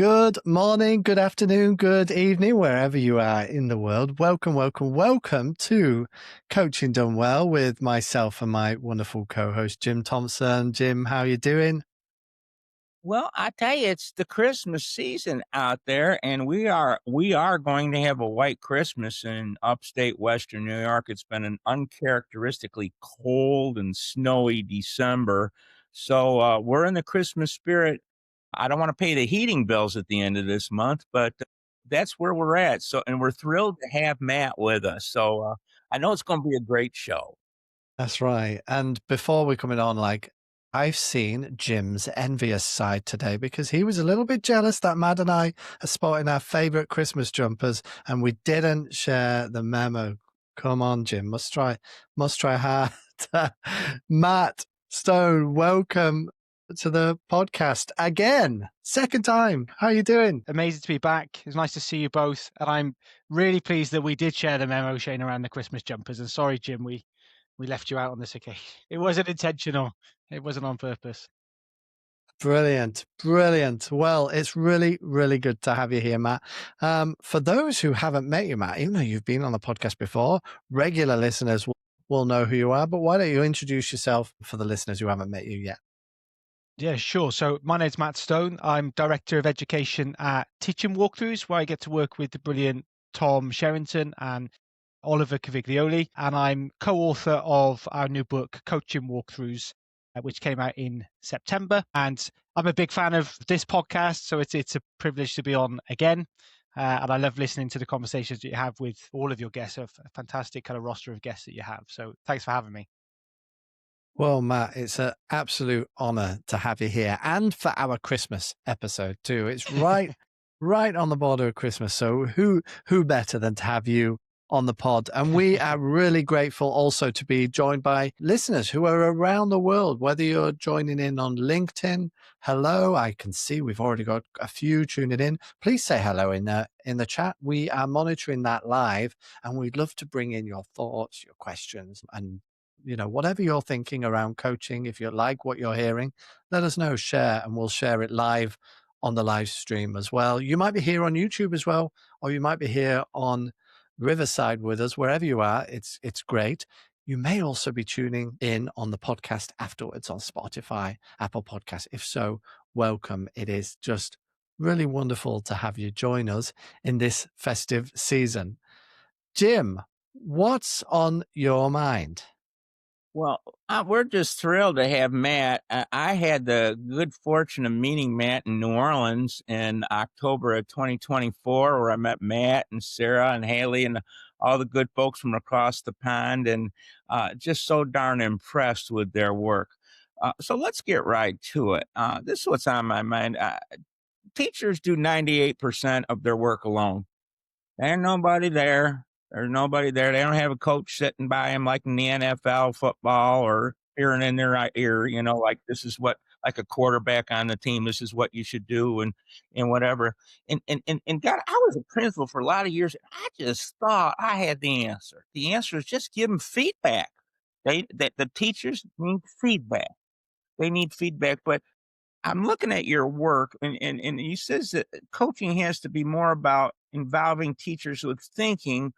Good morning, good afternoon, good evening, wherever you are in the world. Welcome to Coaching Done Well with myself and my wonderful co-host, Jim Thompson. Jim, how are you doing? Well, I tell you, it's the Christmas season out there, and we are going to have a white Christmas in upstate Western New York. It's been an uncharacteristically cold and snowy December, so we're in the Christmas spirit. I don't want to pay the heating bills at the end of this month, but that's where we're at. So, and we're thrilled to have Matt with us. So, I know it's going to be a great show. That's right. And before we're coming on, I've seen Jim's envious side today because he was a little bit jealous that Matt and I are sporting our favorite Christmas jumpers and we didn't share the memo. Come on, Jim, must try hard. Matt Stone, welcome to the podcast again. Second time. How are you doing? Amazing to be back. It's nice to see you both. And I'm really pleased that we did share the memo, Shane, around the Christmas jumpers. And sorry, Jim, we left you out on this occasion. It wasn't intentional. It wasn't on purpose. Brilliant. Well, it's really, really good to have you here, Matt. For those who haven't met you, Matt, even though you've been on the podcast before, regular listeners will know who you are. But why don't you introduce yourself for the listeners who haven't met you yet? Yeah, sure. So my name's Matt Stone. I'm Director of Education at Teaching Walkthrus, where I get to work with the brilliant Tom Sherrington and Oliver Caviglioli. And I'm co-author of our new book, Coaching Walkthrus, which came out in September. And I'm a big fan of this podcast, so it's a privilege to be on again. And I love listening to the conversations that you have with all of your guests, a fantastic kind of roster of guests that you have. So thanks for having me. Well, Matt, it's an absolute honor to have you here and for our Christmas episode too. It's right on the border of Christmas. So who better than to have you on the pod? And we are really grateful also to be joined by listeners who are around the world, whether you're joining in on LinkedIn. Hello, I can see we've already got a few tuning in. Please say hello in the chat. We are monitoring that live and we'd love to bring in your thoughts, your questions, and whatever you're thinking around coaching. If you like what you're hearing, let us know, share, and we'll share it live on the live stream as well. You might be here on YouTube as well, or you might be here on Riverside with us, wherever you are. It's great. You may also be tuning in on the podcast afterwards on Spotify, Apple Podcasts. If so, welcome. It is just really wonderful to have you join us in this festive season. Jim, what's on your mind? Well, we're just thrilled to have Matt. I had the good fortune of meeting Matt in New Orleans in October of 2024, where I met Matt and Sarah and Haley and all the good folks from across the pond, and just so darn impressed with their work. So let's get right to it. This is what's on my mind. Teachers do 98% of their work alone. There's nobody there. There's nobody there. They don't have a coach sitting by them like in the NFL football or peering in their ear, like this is what, like a quarterback on the team, this is what you should do and whatever. And God, I was a principal for a lot of years. And I just thought I had the answer. The answer is just give them feedback. That the teachers need feedback. They need feedback, but I'm looking at your work, and he says that coaching has to be more about involving teachers with thinking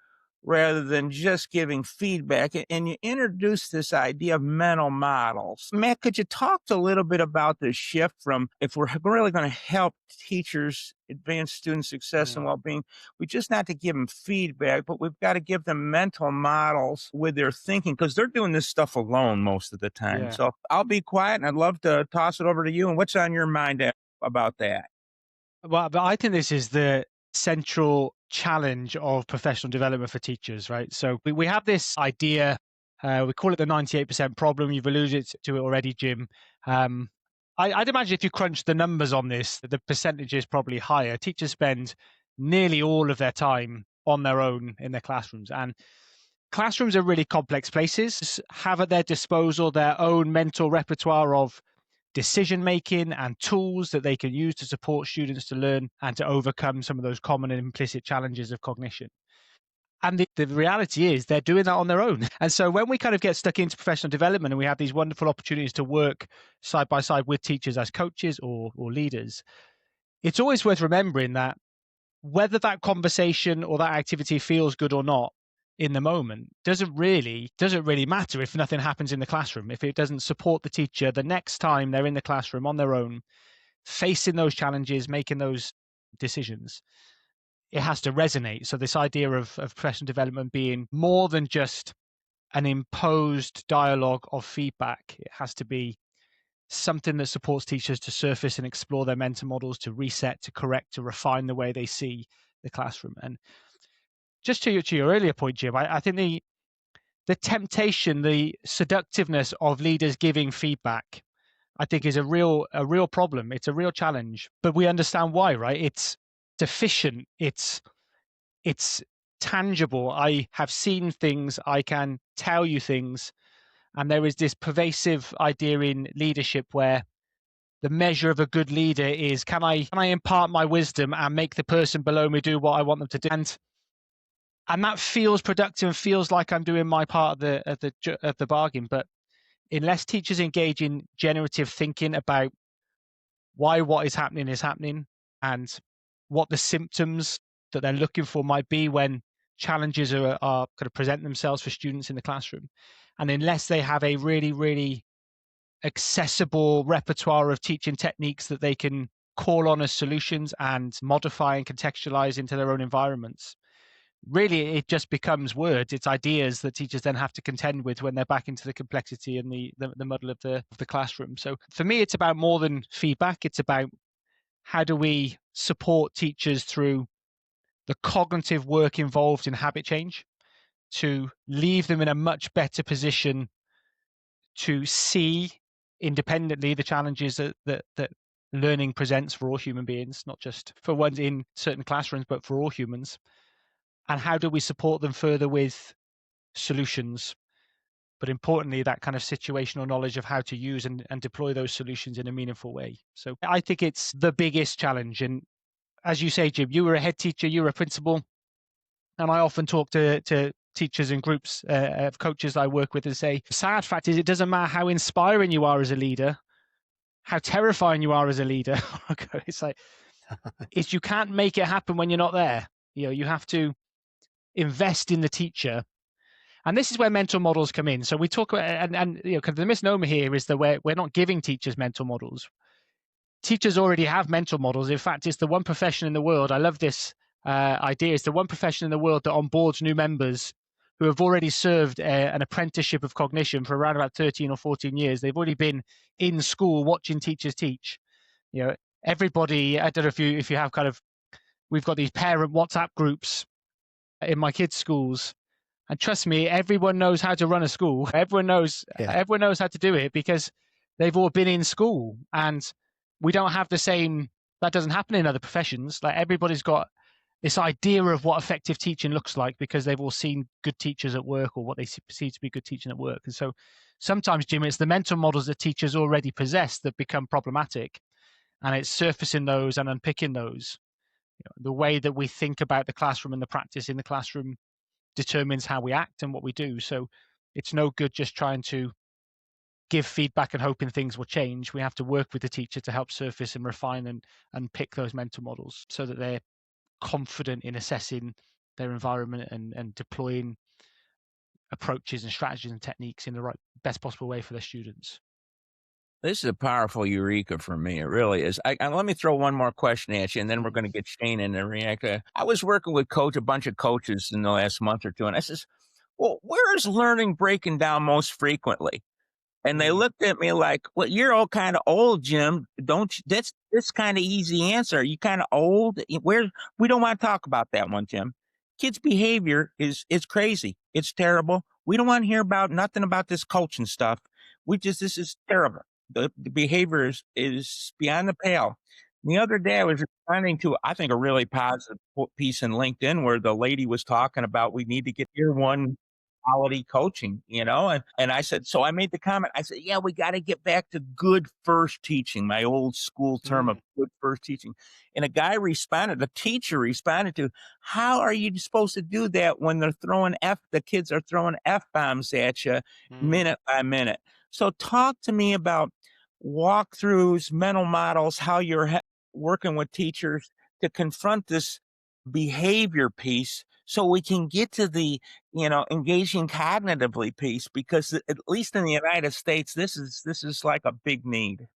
rather than just giving feedback. And you introduced this idea of mental models. Matt, could you talk a little bit about the shift from, if we're really going to help teachers advance student success and well-being, we just not to give them feedback, but we've got to give them mental models with their thinking, because they're doing this stuff alone most of the time. Yeah. So I'll be quiet, and I'd love to toss it over to you. And what's on your mind about that? Well, but I think this is the central challenge of professional development for teachers, right? So we have this idea, we call it the 98% problem. You've alluded to it already, Jim. I'd imagine if you crunch the numbers on this, the percentage is probably higher. Teachers spend nearly all of their time on their own in their classrooms. And classrooms are really complex places, have at their disposal their own mental repertoire of decision-making and tools that they can use to support students to learn and to overcome some of those common and implicit challenges of cognition. And the reality is they're doing that on their own. And so when we kind of get stuck into professional development and we have these wonderful opportunities to work side by side with teachers as coaches or leaders, it's always worth remembering that whether that conversation or that activity feels good or not in the moment doesn't really matter if nothing happens in the classroom. If it doesn't support the teacher the next time they're in the classroom on their own, facing those challenges, making those decisions, it has to resonate. So this idea of professional development being more than just an imposed dialogue of feedback, it has to be something that supports teachers to surface and explore their mentor models, to reset, to correct, to refine the way they see the classroom. And just to your earlier point, Jim, I think the temptation, the seductiveness of leaders giving feedback, I think is a real problem. It's a real challenge, but we understand why, right? It's efficient. It's tangible. I have seen things. I can tell you things. And there is this pervasive idea in leadership where the measure of a good leader is, can I impart my wisdom and make the person below me do what I want them to do? And that feels productive and feels like I'm doing my part of the bargain. But unless teachers engage in generative thinking about why what is happening and what the symptoms that they're looking for might be when challenges are going to present themselves for students in the classroom, and unless they have a really, really accessible repertoire of teaching techniques that they can call on as solutions and modify and contextualize into their own environments, really it just becomes words. It's ideas that teachers then have to contend with when they're back into the complexity and the muddle of the classroom. So for me, it's about more than feedback. It's about how do we support teachers through the cognitive work involved in habit change to leave them in a much better position to see independently the challenges that learning presents for all human beings, not just for ones in certain classrooms, but for all humans. And how do we support them further with solutions? But importantly, that kind of situational knowledge of how to use and deploy those solutions in a meaningful way. So I think it's the biggest challenge. And as you say, Jim, you were a head teacher, you were a principal. And I often talk to teachers and groups of coaches that I work with and say, the sad fact is it doesn't matter how inspiring you are as a leader, how terrifying you are as a leader. It's like, you can't make it happen when you're not there. You have to invest in the teacher. And this is where mental models come in. So we talk about, and the misnomer here is that we're not giving teachers mental models. Teachers already have mental models. In fact, it's the one profession in the world. I love this idea. It's the one profession in the world that onboards new members who have already served an apprenticeship of cognition for around about 13 or 14 years. They've already been in school watching teachers teach. Everybody, I don't know if you have we've got these parent WhatsApp groups in my kids' schools. And trust me, everyone knows how to run a school. Everyone knows how to do it because they've all been in school. And we don't have the same, that doesn't happen in other professions. Like everybody's got this idea of what effective teaching looks like because they've all seen good teachers at work or what they perceive to be good teaching at work. And so sometimes, Jim, it's the mental models that teachers already possess that become problematic. And it's surfacing those and unpicking those. The way that we think about the classroom and the practice in the classroom determines how we act and what we do. So it's no good just trying to give feedback and hoping things will change. We have to work with the teacher to help surface and refine and pick those mental models so that they're confident in assessing their environment and deploying approaches and strategies and techniques in the right, best possible way for their students. This is a powerful eureka for me. It really is. Let me throw one more question at you, and then we're going to get Shane in to react. I was working with a bunch of coaches in the last month or two, and I says, well, where is learning breaking down most frequently? And they looked at me like, well, you're all kind of old, Jim. Don't you? That's kind of easy answer. Are you kind of old? We don't want to talk about that one, Jim. Kids' behavior is crazy. It's terrible. We don't want to hear about nothing about this coaching stuff. This is terrible. The behavior is beyond the pale. The other day I was responding to, I think, a really positive piece in LinkedIn where the lady was talking about we need to get tier one quality coaching, and I said, so I made the comment, I said, yeah, we got to get back to good first teaching, my old school term of good first teaching. And a teacher responded to, how are you supposed to do that when the kids are throwing F-bombs at you minute by minute? So talk to me about walkthroughs, mental models, how you're working with teachers to confront this behavior piece so we can get to the engaging cognitively piece, because at least in the United States this is like a big need.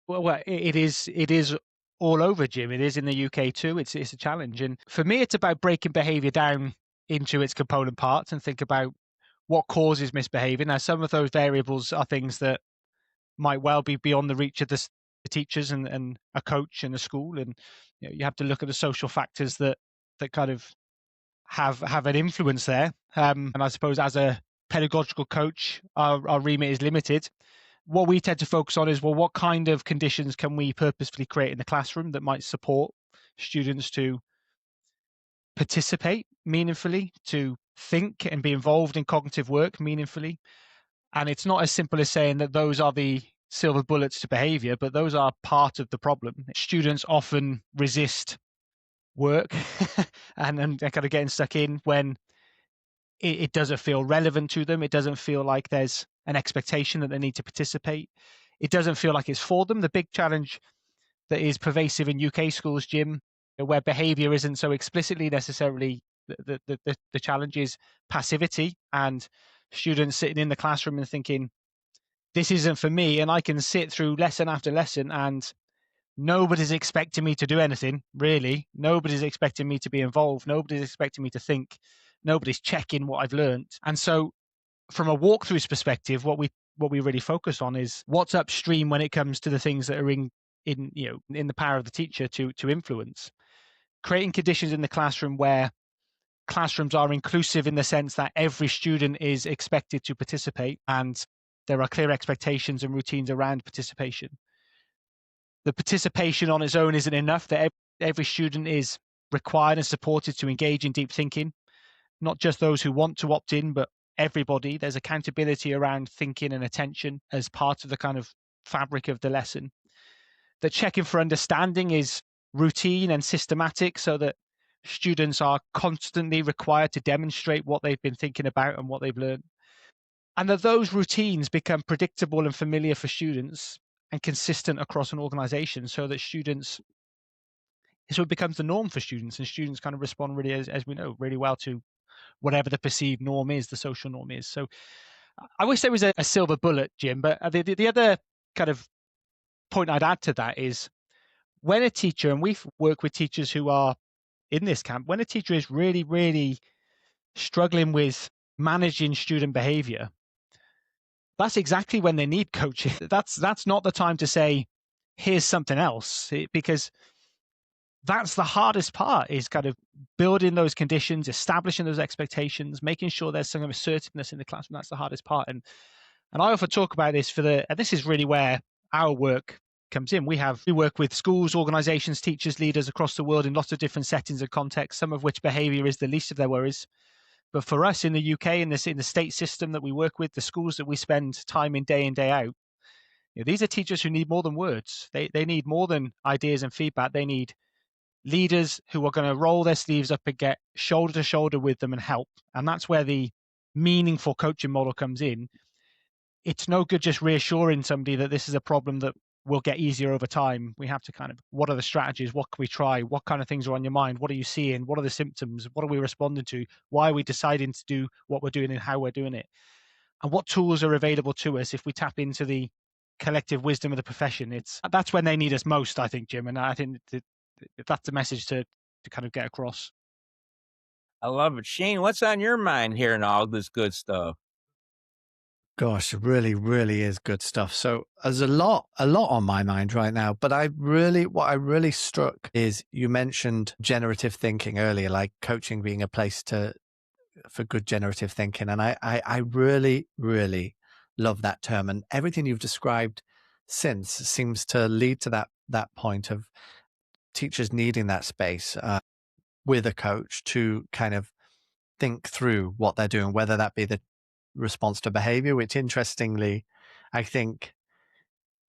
Well, it is all over, Jim. It is in the UK too. It's a challenge, and for me, it's about breaking behaviour down into its component parts and think about what causes misbehaviour. Now, some of those variables are things that might well be beyond the reach of the teachers and a coach and a school, and you have to look at the social factors that kind of have an influence there. And I suppose as a pedagogical coach, our remit is limited. What we tend to focus on is, well, what kind of conditions can we purposefully create in the classroom that might support students to participate meaningfully, to think and be involved in cognitive work meaningfully. And it's not as simple as saying that those are the silver bullets to behavior, but those are part of the problem. Students often resist work and kind of getting stuck in when it doesn't feel relevant to them. It doesn't feel like there's an expectation that they need to participate. It doesn't feel like it's for them. The big challenge that is pervasive in UK schools, Jim, where behavior isn't so explicitly necessarily the challenge, is passivity, and students sitting in the classroom and thinking, this isn't for me, and I can sit through lesson after lesson and nobody's expecting me to do anything, really. Nobody's expecting me to be involved. Nobody's expecting me to think. Nobody's checking what I've learned. And so from a Walkthrus perspective, what we really focus on is what's upstream when it comes to the things that are in the power of the teacher to influence. Creating conditions in the classroom where classrooms are inclusive in the sense that every student is expected to participate and there are clear expectations and routines around participation. The participation on its own isn't enough, that every student is required and supported to engage in deep thinking, not just those who want to opt in, but everybody. There's accountability around thinking and attention as part of the kind of fabric of the lesson. The checking for understanding is routine and systematic, so that students are constantly required to demonstrate what they've been thinking about and what they've learned. And that those routines become predictable and familiar for students and consistent across an organization, so that it becomes the norm for students, and students kind of respond really, as we know, really well to whatever the perceived norm is, the social norm is. So I wish there was a silver bullet, Jim, but the other kind of point I'd add to that is, when a teacher, and we've worked with teachers who are in this camp, when a teacher is really, really struggling with managing student behavior, that's exactly when they need coaching. That's not the time to say, here's something else, because that's the hardest part, is kind of building those conditions, establishing those expectations, making sure there's some assertiveness in the classroom. That's the hardest part. And I often talk about this and this is really where our work comes in. We work with schools, organizations, teachers, leaders across the world in lots of different settings and contexts, some of which behavior is the least of their worries. But for us in the UK, in the state system that we work with, the schools that we spend time in day out, these are teachers who need more than words. They need more than ideas and feedback. They need leaders who are going to roll their sleeves up and get shoulder to shoulder with them and help. And that's where the meaningful coaching model comes in. It's no good just reassuring somebody that this is a problem that will get easier over time. We have to kind of, what are the strategies? What can we try? What kind of things are on your mind? What are you seeing? What are the symptoms? What are we responding to? Why are we deciding to do what we're doing and how we're doing it? And what tools are available to us if we tap into the collective wisdom of the profession? That's when they need us most, I think, Jim. And I think that's the message to kind of get across. I love it. Shane, what's on your mind hearing all this good stuff? Gosh, it really, really is good stuff. So there's a lot on my mind right now, but what I really struck is, you mentioned generative thinking earlier, like coaching being a place for good generative thinking. And I really, really love that term, and everything you've described since seems to lead to that point of teachers needing that space with a coach to kind of think through what they're doing, whether that be the response to behavior, which interestingly, I think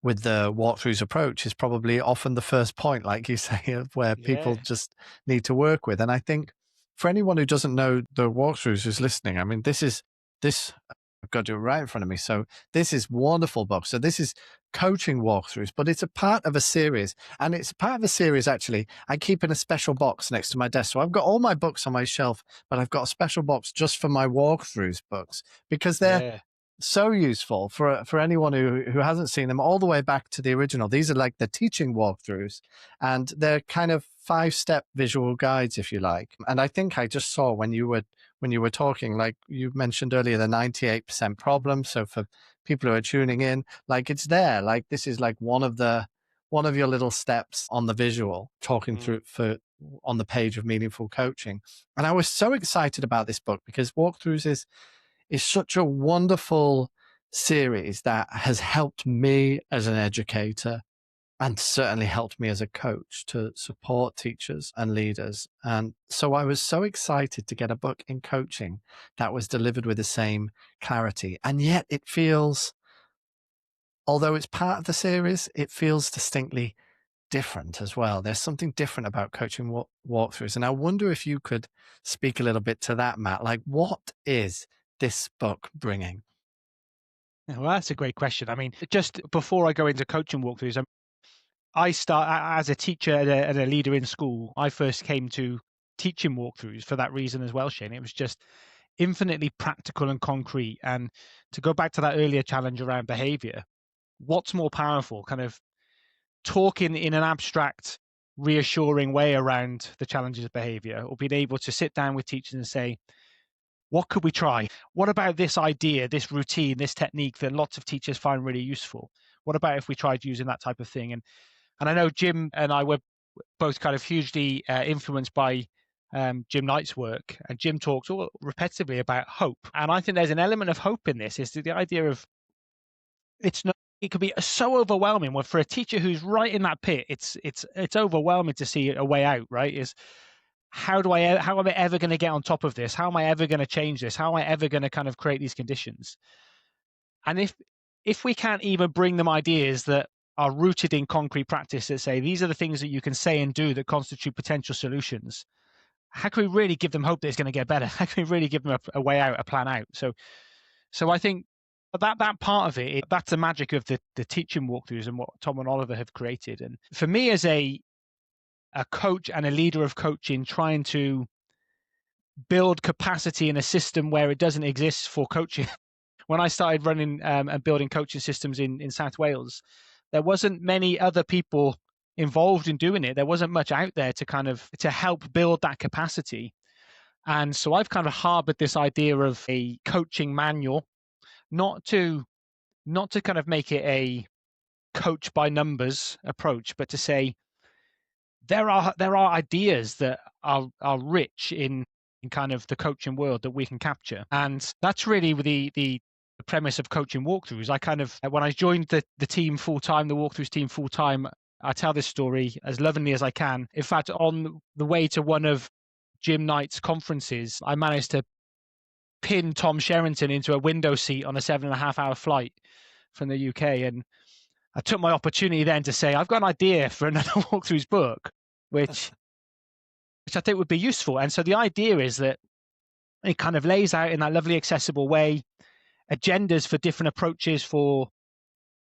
with the Walkthrus approach is probably often the first point, like you say, of where people just need to work with. And I think for anyone who doesn't know the Walkthrus who's listening, I mean, this I've got it right in front of me. So this is wonderful book. So this is coaching walkthroughs, but it's a part of a series. And it's part of a series, actually, I keep in a special box next to my desk. So I've got all my books on my shelf, but I've got a special box just for my walkthroughs books, because they're so useful for anyone who hasn't seen them, all the way back to the original. These are like the teaching walkthroughs, and they're kind of 5-step visual guides, if you like. And I think I just saw when you were talking, like you mentioned earlier, the 98% problem. So for people who are tuning in, like it's there, like this is like one of your little steps on the visual, talking through on the page of Meaningful Coaching. And I was so excited about this book because Walkthroughs is such a wonderful series that has helped me as an educator, and certainly helped me as a coach to support teachers and leaders. And so I was so excited to get a book in coaching that was delivered with the same clarity. And yet it feels, although it's part of the series, it feels distinctly different as well. There's something different about coaching walkthroughs. And I wonder if you could speak a little bit to that, Matt. Like, what is this book bringing? Well, that's a great question. I mean, just before I go into coaching walkthroughs, I start as a teacher and a leader in school. I first came to teaching walkthroughs for that reason as well, Shane. It was just infinitely practical and concrete. And to go back to that earlier challenge around behavior, what's more powerful, kind of talking in an abstract, reassuring way around the challenges of behavior, or being able to sit down with teachers and say, what could we try? What about this idea, this routine, this technique that lots of teachers find really useful? What about if we tried using that type of thing? And I know Jim and I were both kind of hugely influenced by Jim Knight's work. And Jim talks all repetitively about hope. And I think there's an element of hope in this, is the idea of it could be so overwhelming. Well, for a teacher who's right in that pit, it's overwhelming to see a way out, right? Is how am I ever going to get on top of this? How am I ever going to change this? How am I ever going to kind of create these conditions? And if we can't even bring them ideas that are rooted in concrete practice, that say these are the things that you can say and do that constitute potential solutions, how can we really give them hope that it's going to get better? How can we really give them a way out, a plan out? So I think that part of it, that's the magic of the teaching walkthroughs and what Tom and Oliver have created. And for me as a coach and a leader of coaching, trying to build capacity in a system where it doesn't exist for coaching. When I started running and building coaching systems in South Wales, there wasn't many other people involved in doing it. There wasn't much out there to help build that capacity. And so I've kind of harbored this idea of a coaching manual, not to kind of make it a coach by numbers approach, but to say there are ideas that are rich in kind of the coaching world that we can capture. And that's really the premise of coaching walkthroughs. I kind of, when I joined the team full time, the walkthroughs team full time, I tell this story as lovingly as I can. In fact, on the way to one of Jim Knight's conferences, I managed to pin Tom Sherrington into a window seat on a 7.5-hour flight from the UK. And I took my opportunity then to say, I've got an idea for another walkthroughs book, which I think would be useful. And so the idea is that it kind of lays out in that lovely, accessible way agendas for different approaches for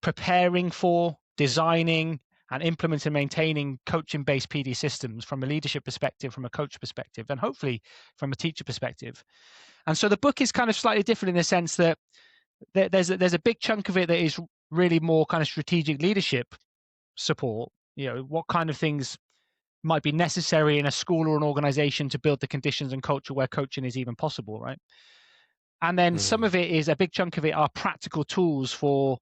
preparing for, designing, and implementing and maintaining coaching-based PD systems from a leadership perspective, from a coach perspective, and hopefully from a teacher perspective. And so the book is kind of slightly different in the sense that there's a big chunk of it that is really more kind of strategic leadership support. You know, what kind of things might be necessary in a school or an organization to build the conditions and culture where coaching is even possible, right? And then some of it is, a big chunk of it are practical tools for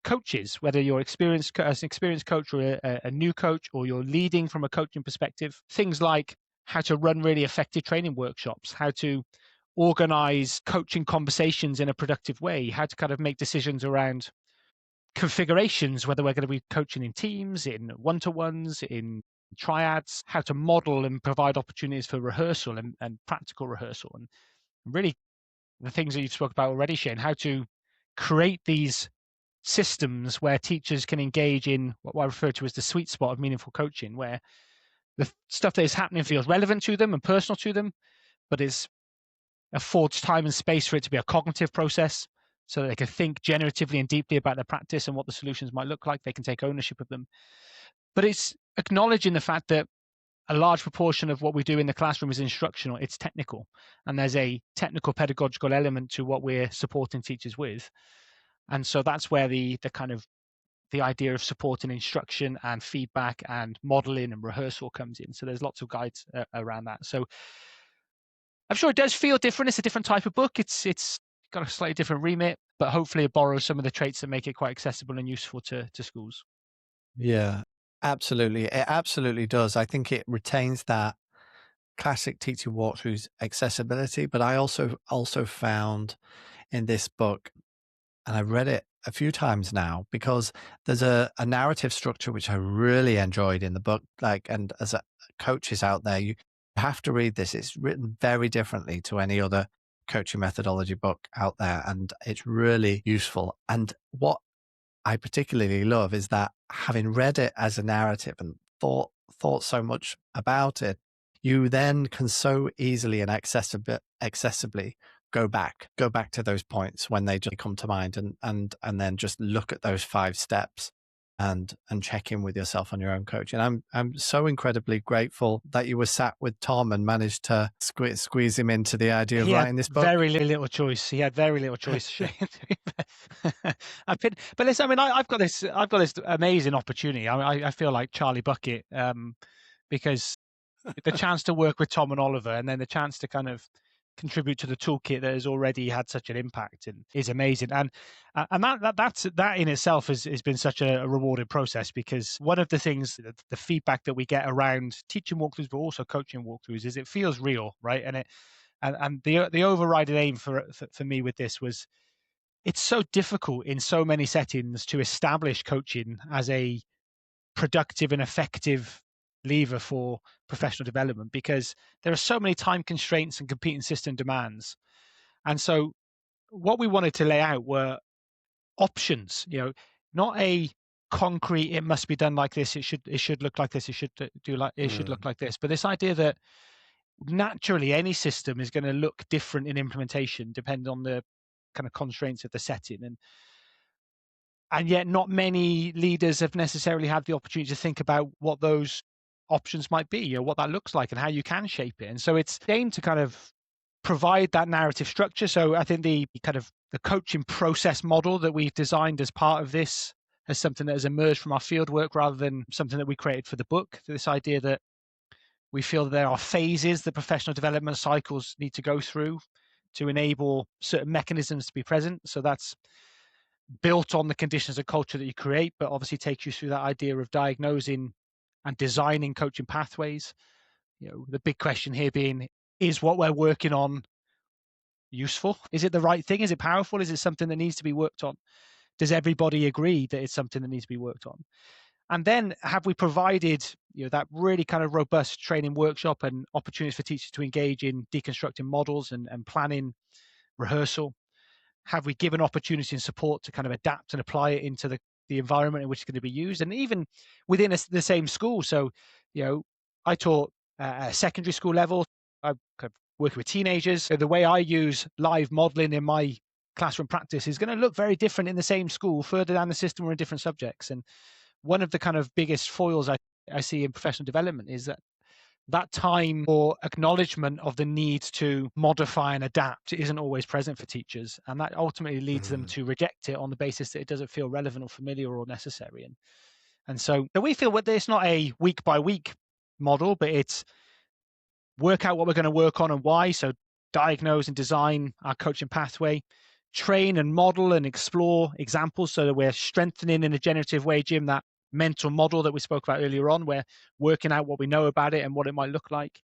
coaches, whether you're an experienced coach or a new coach, or you're leading from a coaching perspective. Things like how to run really effective training workshops, how to organize coaching conversations in a productive way, how to kind of make decisions around configurations, whether we're going to be coaching in teams, in one-to-ones, in triads, how to model and provide opportunities for rehearsal and practical rehearsal. And really the things that you've spoke about already, Shane, how to create these systems where teachers can engage in what I refer to as the sweet spot of meaningful coaching, where the stuff that is happening feels relevant to them and personal to them, but affords time and space for it to be a cognitive process, so that they can think generatively and deeply about their practice and what the solutions might look like. They can take ownership of them. But it's acknowledging the fact that a large proportion of what we do in the classroom is instructional, it's technical, and there's a technical pedagogical element to what we're supporting teachers with. And so that's where the idea of supporting instruction and feedback and modeling and rehearsal comes in. So there's lots of guides around that. So I'm sure it does feel different. It's a different type of book. It's got a slightly different remit, but hopefully it borrows some of the traits that make it quite accessible and useful to schools. Yeah, absolutely. It absolutely does. I think it retains that classic Teaching Walkthrus accessibility, but I also found in this book, and I've read it a few times now, because there's a narrative structure which I really enjoyed in the book. Like, and as coaches out there, you have to read this. It's written very differently to any other coaching methodology book out there, and it's really useful. And what I particularly love is that, having read it as a narrative and thought so much about it, you then can so easily and accessibly go back to those points when they just come to mind, and then just look at those 5 steps and check in with yourself on your own coaching. I'm so incredibly grateful that you were sat with Tom and managed to squeeze him into the idea of writing this book. Very little choice. He had very little choice. But listen, I mean, I've got this amazing opportunity. I feel like Charlie Bucket, because the chance to work with Tom and Oliver, and then the chance to kind of contribute to the toolkit that has already had such an impact and is amazing. And that in itself has been such a rewarding process, because one of the things, the feedback that we get around teaching walkthroughs, but also coaching walkthroughs, is it feels real, right? And the overriding aim for me with this was, it's so difficult in so many settings to establish coaching as a productive and effective lever for professional development, because there are so many time constraints and competing system demands. And so what we wanted to lay out were options, not a concrete, it must be done like this, it should look like this, it should look like this, but this idea that naturally any system is going to look different in implementation depending on the kind of constraints of the setting. And yet not many leaders have necessarily had the opportunity to think about what those options might be, what that looks like and how you can shape it. And so it's aimed to kind of provide that narrative structure. So I think the coaching process model that we've designed as part of this as something that has emerged from our field work rather than something that we created for the book. This idea that we feel that there are phases that professional development cycles need to go through to enable certain mechanisms to be present. So that's built on the conditions of culture that you create, but obviously takes you through that idea of diagnosing and designing coaching pathways. The big question here being, is what we're working on useful? Is it the right thing? Is it powerful? Is it something that needs to be worked on? Does everybody agree that it's something that needs to be worked on? And then have we provided that really kind of robust training workshop and opportunities for teachers to engage in deconstructing models and planning rehearsal? Have we given opportunity and support to kind of adapt and apply it into the environment in which it's going to be used, and even within the same school? So, I taught at a secondary school level. I'm kind of working with teenagers. So the way I use live modeling in my classroom practice is going to look very different in the same school, further down the system, or in different subjects. And one of the kind of biggest foils I see in professional development is that time or acknowledgement of the need to modify and adapt isn't always present for teachers. And that ultimately leads them to reject it on the basis that it doesn't feel relevant or familiar or necessary. And so we feel that it's not a week by week model, but it's work out what we're going to work on and why. So diagnose and design our coaching pathway, train and model and explore examples so that we're strengthening in a generative way, Jim, that mental model that we spoke about earlier on. We're working out what we know about it and what it might look like.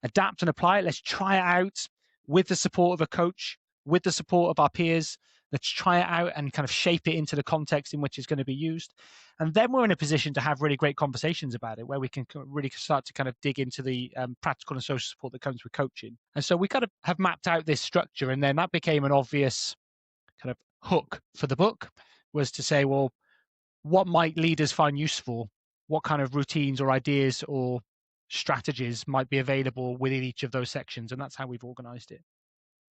Adapt and apply it. Let's try it out with the support of a coach, with the support of our peers. Let's try it out and kind of shape it into the context in which it's going to be used. And then we're in a position to have really great conversations about it, where we can really start to kind of dig into the practical and social support that comes with coaching. And so we kind of have mapped out this structure, and then that became an obvious kind of hook for the book, was to say, well, what might leaders find useful? What kind of routines or ideas or strategies might be available within each of those sections? And that's how we've organized it.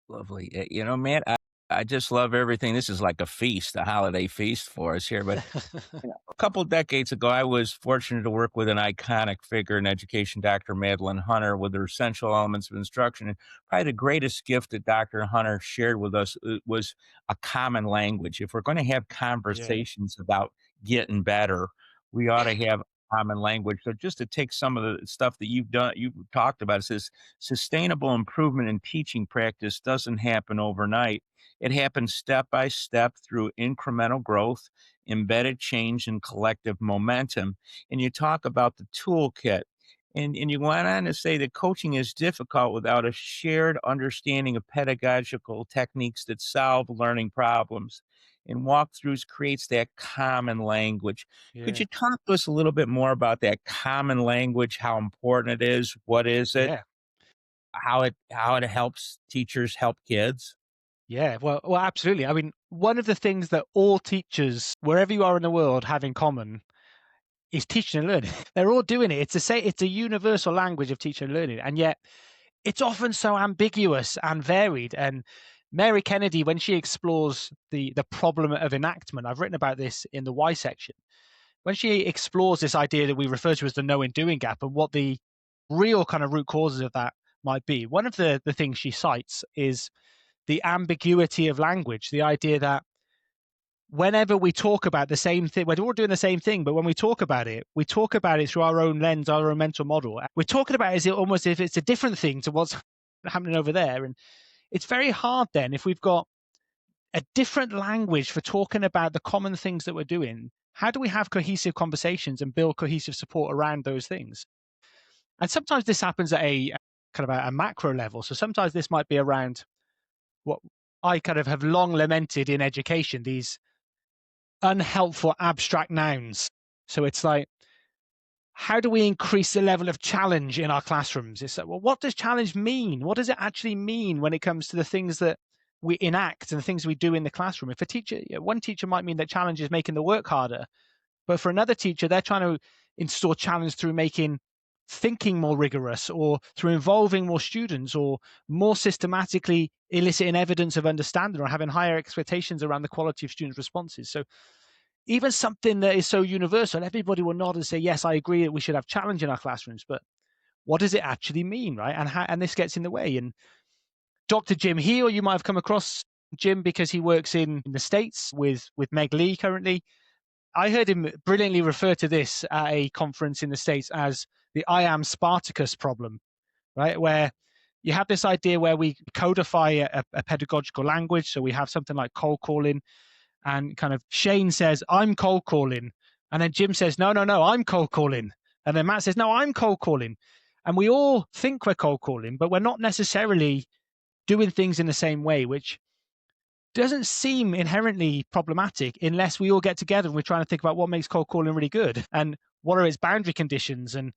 Lovely. Matt, I just love everything. This is like a feast, a holiday feast for us here. But a couple decades ago, I was fortunate to work with an iconic figure in education, Dr. Madeline Hunter, with her essential elements of instruction. And probably the greatest gift that Dr. Hunter shared with us was a common language. If we're going to have Yeah. conversations about getting better, we ought to have common language. So just to take some of the stuff that you've talked about, it says sustainable improvement in teaching practice doesn't happen overnight. It happens step by step through incremental growth, embedded change, and collective momentum. And you talk about the toolkit. And you went on to say that coaching is difficult without a shared understanding of pedagogical techniques that solve learning problems. And Walkthroughs creates that common language. Could Yeah. you talk to us a little bit more about that common language, how important it is, what is it, Yeah. how it helps teachers help kids? Yeah, well, absolutely. I mean, one of the things that all teachers, wherever you are in the world, have in common is teaching and learning. They're all doing it. It's a universal language of teaching and learning, and yet it's often so ambiguous and varied. And Mary Kennedy, when she explores the problem of enactment, I've written about this in the why section. When she explores this idea that we refer to as the knowing doing gap and what the real kind of root causes of that might be, one of the things she cites is the ambiguity of language, the idea that whenever we talk about the same thing, we're all doing the same thing, but when we talk about it through our own lens, our own mental model. We're talking about it as almost if it's a different thing to what's happening over there. And it's very hard then if we've got a different language for talking about the common things that we're doing. How do we have cohesive conversations and build cohesive support around those things? And sometimes this happens at a kind of a macro level. So sometimes this might be around what I kind of have long lamented in education, these unhelpful abstract nouns. So it's like, how do we increase the level of challenge in our classrooms? It's like, well, what does challenge mean? What does it actually mean when it comes to the things that we enact and the things we do in the classroom? If a teacher, one teacher might mean that challenge is making the work harder, but for another teacher, they're trying to install challenge through making thinking more rigorous or through involving more students or more systematically eliciting evidence of understanding or having higher expectations around the quality of students' responses. So even something that is so universal, everybody will nod and say, yes, I agree that we should have challenge in our classrooms, but what does it actually mean, right? And this gets in the way. And Dr. Jim Heal, you might have come across Jim because he works in the States with Meg Lee currently. I heard him brilliantly refer to this at a conference in the States as the I am Spartacus problem, right? Where you have this idea where we codify a pedagogical language. So we have something like cold calling, and kind of Shane says, I'm cold calling. And then Jim says, no, I'm cold calling. And then Matt says, no, I'm cold calling. And we all think we're cold calling, but we're not necessarily doing things in the same way, which doesn't seem inherently problematic unless we all get together and we're trying to think about what makes cold calling really good and what are its boundary conditions and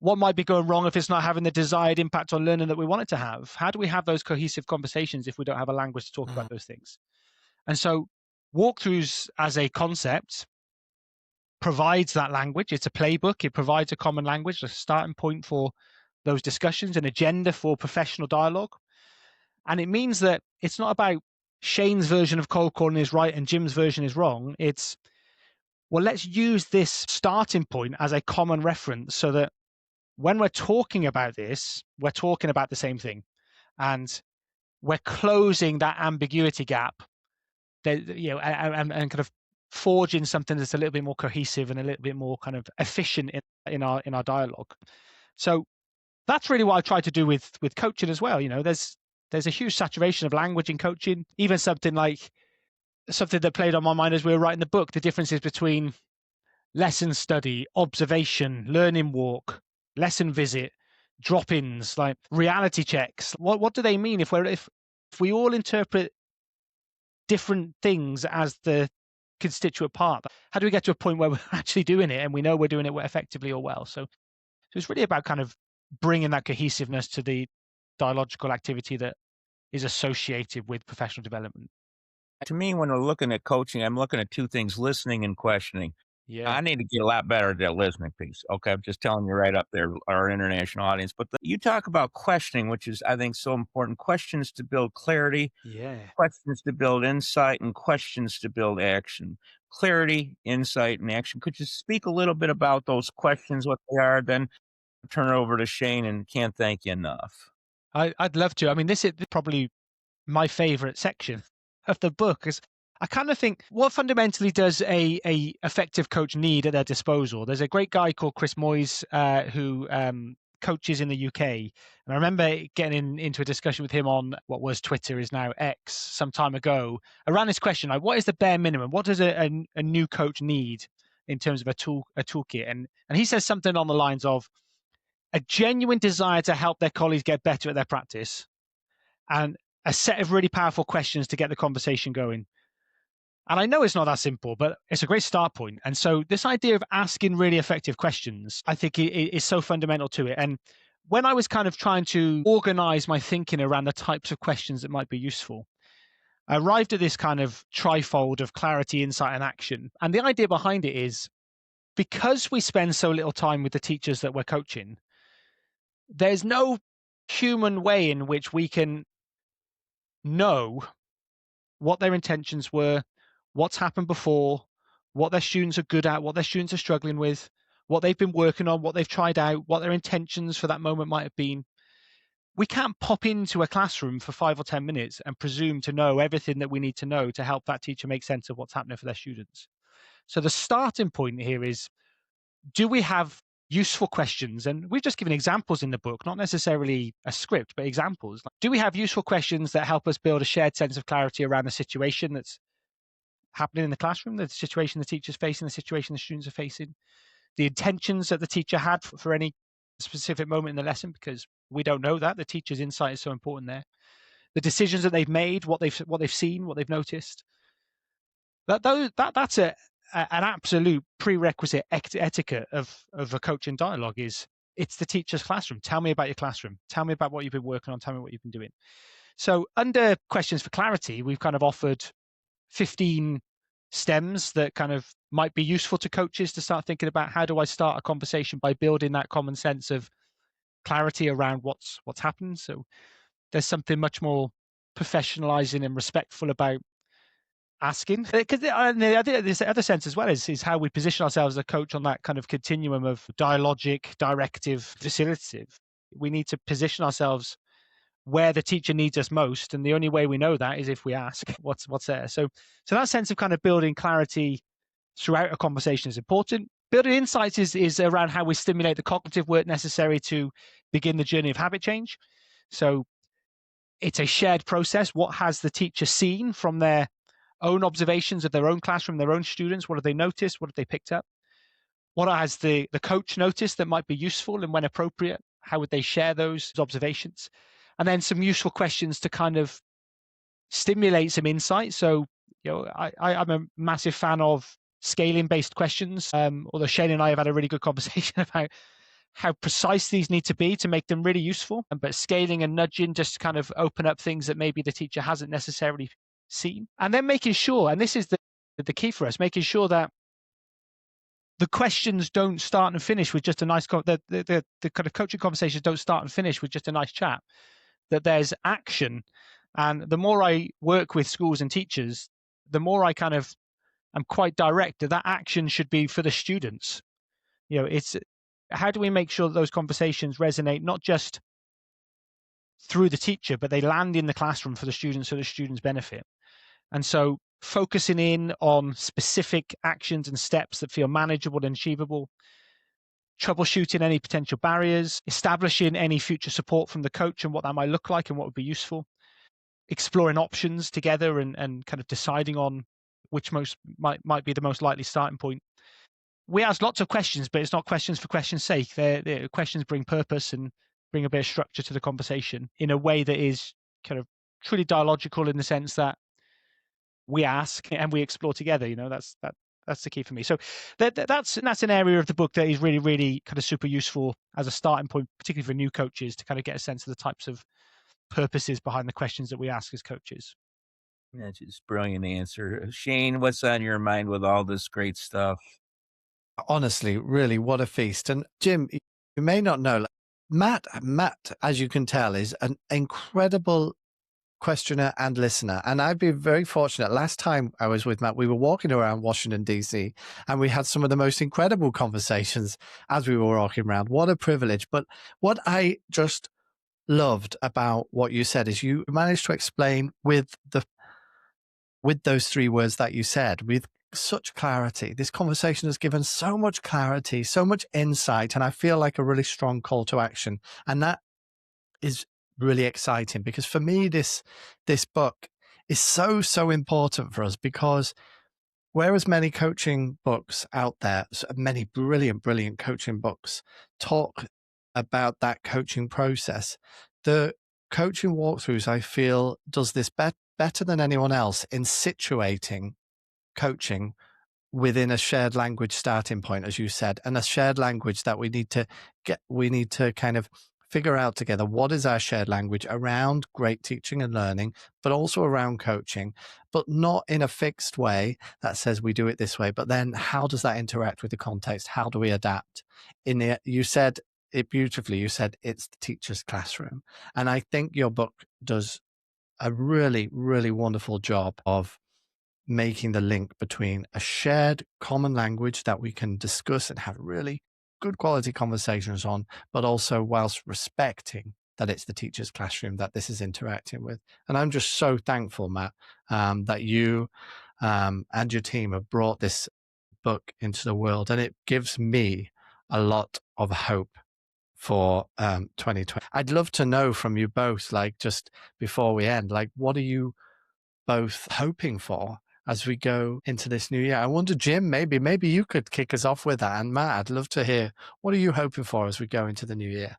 what might be going wrong if it's not having the desired impact on learning that we want it to have. How do we have those cohesive conversations if we don't have a language to talk about those things? And so walkthroughs as a concept provides that language. It's a playbook. It provides a common language, a starting point for those discussions, an agenda for professional dialogue. And it means that it's not about Shane's version of cold calling is right and Jim's version is wrong. It's, well, let's use this starting point as a common reference so that when we're talking about this, we're talking about the same thing. And we're closing that ambiguity gap that, and kind of forging something that's a little bit more cohesive and a little bit more kind of efficient in our dialogue. So that's really what I try to do with coaching as well. There's a huge saturation of language in coaching. Even something that played on my mind as we were writing the book, the differences between lesson study, observation, learning walk, lesson visit, drop-ins, like reality checks. What do they mean if we all interpret different things as the constituent part? How do we get to a point where we're actually doing it and we know we're doing it effectively or well? So it's really about kind of bringing that cohesiveness to the dialogical activity that is associated with professional development. To me, when we're looking at coaching, I'm looking at two things: listening and questioning. I need to get a lot better at that listening piece. Okay, I'm just telling you right up there, our international audience. But you talk about questioning, which is, I think, so important. Questions to build clarity, Yeah. questions to build insight, and questions to build action. Clarity, insight, and action. Could you speak a little bit about those questions, what they are? Then turn it over to Shane, and can't thank you enough. I'd love to. I mean, this is probably my favorite section of the book, is I kind of think, what fundamentally does a effective coach need at their disposal? There's a great guy called Chris Moyes who coaches in the UK, and I remember getting into a discussion with him on what was Twitter, is now X, some time ago, around this question, like, what is the bare minimum? What does a new coach need in terms of a toolkit? And he says something on the lines of a genuine desire to help their colleagues get better at their practice, and a set of really powerful questions to get the conversation going. And I know it's not that simple, but it's a great start point. And so this idea of asking really effective questions, I think is so fundamental to it. And when I was kind of trying to organize my thinking around the types of questions that might be useful, I arrived at this kind of trifold of clarity, insight, and action. And the idea behind it is, because we spend so little time with the teachers that we're coaching, there's no human way in which we can know what their intentions were, what's happened before, what their students are good at, what their students are struggling with, what they've been working on, what they've tried out, what their intentions for that moment might have been. We can't pop into a classroom for 5 or 10 minutes and presume to know everything that we need to know to help that teacher make sense of what's happening for their students. So the starting point here is, do we have useful questions? And we've just given examples in the book, not necessarily a script, but examples. Do we have useful questions that help us build a shared sense of clarity around the situation that's happening in the classroom, the situation the teacher's facing, the situation the students are facing, the intentions that the teacher had for any specific moment in the lesson, because we don't know that. The teacher's insight is so important there. The decisions that they've made, what they've seen, what they've noticed. That's an absolute prerequisite etiquette of a coaching dialogue. Is it's the teacher's classroom. Tell me about your classroom. Tell me about what you've been working on. Tell me what you've been doing. So under questions for clarity, we've kind of offered 15 stems that kind of might be useful to coaches to start thinking about, how do I start a conversation by building that common sense of clarity around what's happened. So there's something much more professionalizing and respectful about asking, because the other sense as well is how we position ourselves as a coach on that kind of continuum of dialogic, directive, facilitative. We need to position ourselves where the teacher needs us most, and the only way we know that is if we ask what's there. So that sense of kind of building clarity throughout a conversation is important. Building insights is around how we stimulate the cognitive work necessary to begin the journey of habit change. So it's a shared process. What has the teacher seen from their own observations of their own classroom, their own students? What have they noticed? What have they picked up? What has the coach noticed that might be useful, and when appropriate, how would they share those observations? And then some useful questions to kind of stimulate some insight. So, I'm a massive fan of scaling-based questions. Although Shane and I have had a really good conversation about how precise these need to be to make them really useful. But scaling and nudging just kind of open up things that maybe the teacher hasn't necessarily seen. And then making sure, and this is the key for us, making sure that the questions don't start and finish with just a nice, the kind of coaching conversations don't start and finish with just a nice chat, that there's action. And the more I work with schools and teachers, the more I kind of am quite direct that action should be for the students. It's how do we make sure that those conversations resonate not just through the teacher, but they land in the classroom for the students, so the students benefit. And so focusing in on specific actions and steps that feel manageable and achievable, troubleshooting any potential barriers, establishing any future support from the coach and what that might look like and what would be useful, exploring options together and kind of deciding on which might be the most likely starting point. We ask lots of questions, but it's not questions for question's sake. They're questions bring purpose and bring a bit of structure to the conversation in a way that is kind of truly dialogical, in the sense that we ask and we explore together. That's the key for me. So that's an area of the book that is really, really kind of super useful as a starting point, particularly for new coaches, to kind of get a sense of the types of purposes behind the questions that we ask as coaches. That's just brilliant answer. Shane, what's on your mind with all this great stuff? Honestly, really, what a feast. And Jim, you may not know, Matt, as you can tell, is an incredible questioner and listener. And I've been very fortunate. Last time I was with Matt, we were walking around Washington, D.C., and we had some of the most incredible conversations as we were walking around. What a privilege. But what I just loved about what you said is you managed to explain with those three words that you said with such clarity. This conversation has given so much clarity, so much insight, and I feel like a really strong call to action. And that is really exciting, because for me, this book is so important for us, because whereas many coaching books out there, many brilliant coaching books talk about that coaching process, the Coaching Walkthrus, I feel, does this better than anyone else in situating coaching within a shared language starting point, as you said, and a shared language that we need to kind of figure out together. What is our shared language around great teaching and learning, but also around coaching, but not in a fixed way that says we do it this way, but then how does that interact with the context? How do we adapt? You said it beautifully. You said it's the teacher's classroom. And I think your book does a really, really wonderful job of making the link between a shared common language that we can discuss and have really good quality conversations on, but also whilst respecting that it's the teacher's classroom that this is interacting with. And I'm just so thankful, Matt, that you and your team have brought this book into the world. And it gives me a lot of hope for 2020. I'd love to know from you both, like just before we end, like what are you both hoping for as we go into this new year? I wonder, Jim, maybe you could kick us off with that. And Matt, I'd love to hear, what are you hoping for as we go into the new year?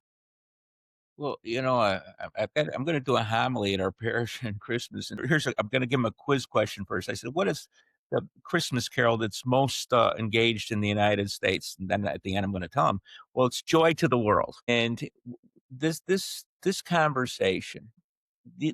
Well, I'm going to do a homily at our parish on Christmas, and I'm going to give him a quiz question first. I said, "What is the Christmas carol that's most engaged in the United States?" And then at the end, I'm going to tell him, "Well, it's Joy to the World." And this conversation,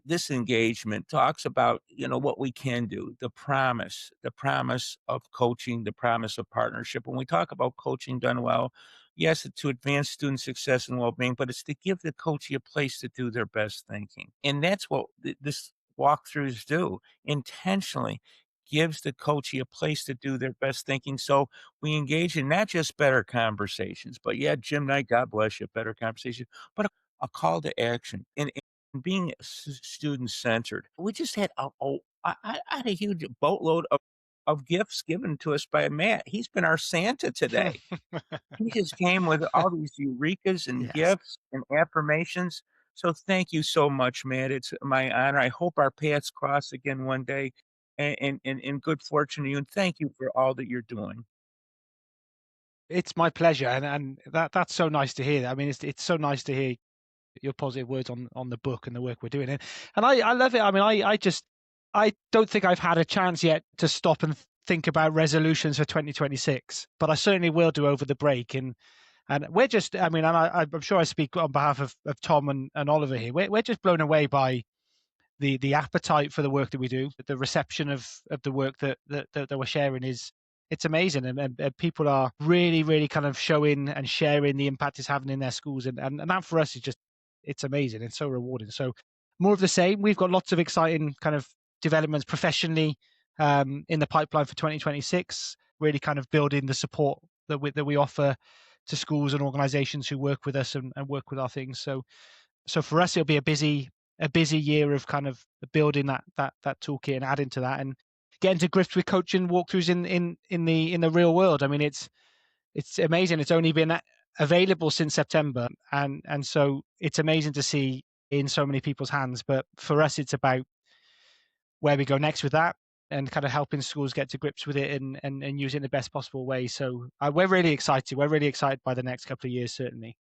this engagement talks about what we can do, the promise of coaching, the promise of partnership. When we talk about coaching done well, yes, it's to advance student success and well-being, but it's to give the coachee a place to do their best thinking. And that's what this walkthroughs do, intentionally gives the coachee a place to do their best thinking. So we engage in not just better conversations, but yeah, Jim Knight, God bless you, better conversation, but a call to action. And being student centered, we just had I had a huge boatload of gifts given to us by Matt. He's been our Santa today. He just came with all these eurekas and Yes. gifts and affirmations. So thank you so much, Matt. It's my honor. I hope our paths cross again one day. And good fortune to you. And thank you for all that you're doing. It's my pleasure, and that's so nice to hear. I mean, it's so nice to hear your positive words on the book and the work we're doing, and I love it. I mean, I don't think I've had a chance yet to stop and think about resolutions for 2026, but I certainly will do over the break. And we're just, I mean, and I'm sure I speak on behalf of Tom and Oliver here. We're just blown away by the appetite for the work that we do, the reception of the work that we're sharing it's amazing, and people are really kind of showing and sharing the impact it's having in their schools, and that for us is just, it's amazing. It's so rewarding. So more of the same. We've got lots of exciting kind of developments professionally in the pipeline for 2026. Really kind of building the support that we offer to schools and organizations who work with us and work with our things. So for us, it'll be a busy year of kind of building that toolkit and adding to that and getting to grips with coaching walkthroughs in the real world. I mean, it's amazing. It's only been available since September, and so it's amazing to see in so many people's hands. But for us, it's about where we go next with that and kind of helping schools get to grips with it and use it in the best possible way. So we're really excited. We're really excited by the next couple of years, certainly.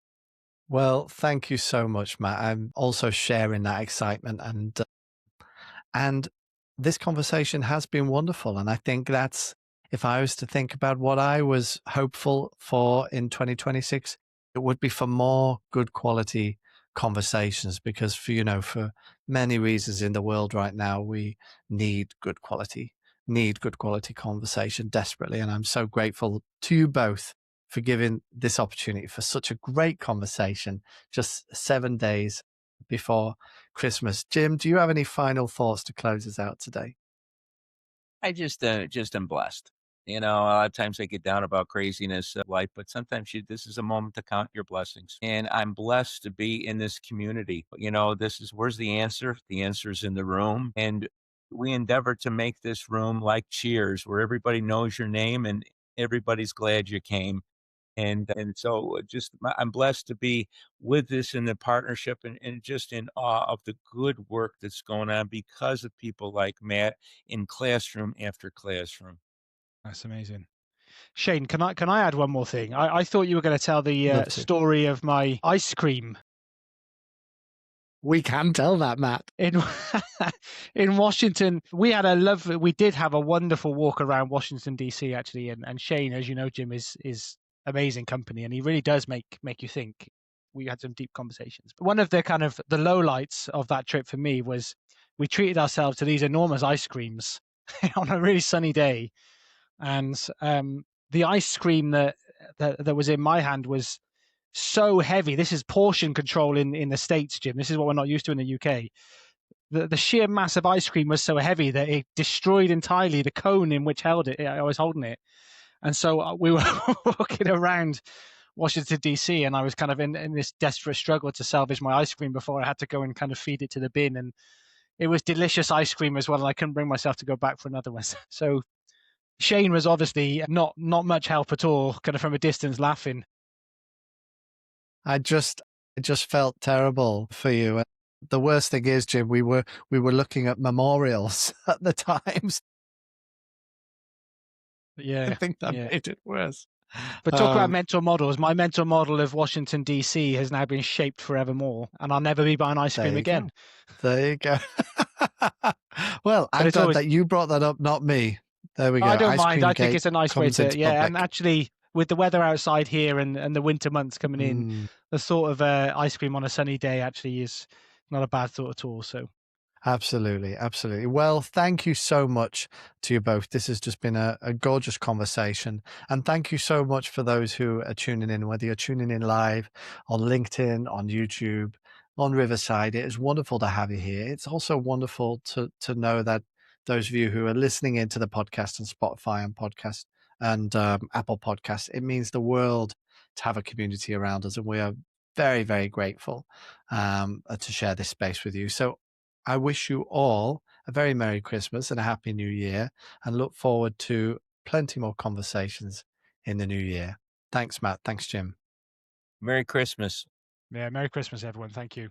Well, thank you so much, Matt. I'm also sharing that excitement, and this conversation has been wonderful. And I think that's, if I was to think about what I was hopeful for in 2026, it would be for more good quality conversations, because for many reasons in the world right now, we need good quality need good quality conversation desperately. And I'm so grateful to you both for giving this opportunity for such a great conversation just 7 days before Christmas. Jim, do you have any final thoughts to close us out today? I just am blessed. A lot of times I get down about craziness of life, but sometimes this is a moment to count your blessings. And I'm blessed to be in this community. Where's the answer? The answer is in the room. And we endeavor to make this room like Cheers, where everybody knows your name and everybody's glad you came. And so I'm blessed to be with this in the partnership and just in awe of the good work that's going on because of people like Matt in classroom after classroom. That's amazing. Shane, can I add one more thing? I thought you were going to tell the Love to. story of my ice cream We can tell that, Matt. in in Washington. We did have a wonderful walk around Washington DC actually, and Shane, as you know, Jim, is amazing company, and he really does make you think. We had some deep conversations. But one of the kind of the lowlights of that trip for me was we treated ourselves to these enormous ice creams on a really sunny day, and the ice cream that was in my hand was so heavy. This is portion control in the States, Jim. This is what we're not used to in the UK. The sheer mass of ice cream was so heavy that it destroyed entirely the cone in which I was holding it. And so we were walking around Washington, D.C., and I was kind of in this desperate struggle to salvage my ice cream before I had to go and kind of feed it to the bin. And it was delicious ice cream as well, and I couldn't bring myself to go back for another one. So Shane was obviously not much help at all, kind of from a distance laughing. I just felt terrible for you. And the worst thing is, Jim, we were looking at memorials at the times. Yeah, I think that made it worse. But talk about mental models. My mental model of Washington, D.C. has now been shaped forevermore, and I'll never be buying ice cream again. There you go. Well, I'm glad that you brought that up, not me. There we go. I don't mind. I think it's a nice way to, and actually, with the weather outside here and the winter months coming in, the thought of ice cream on a sunny day actually is not a bad thought at all. So. Absolutely. Absolutely. Well, thank you so much to you both. This has just been a gorgeous conversation. And thank you so much for those who are tuning in, whether you're tuning in live on LinkedIn, on YouTube, on Riverside. It is wonderful to have you here. It's also wonderful to know that those of you who are listening into the podcast on Spotify and podcast and Apple Podcasts, it means the world to have a community around us. And we are very, very grateful to share this space with you. So I wish you all a very Merry Christmas and a Happy New Year, and look forward to plenty more conversations in the new year. Thanks, Matt. Thanks, Jim. Merry Christmas. Yeah, Merry Christmas, everyone. Thank you.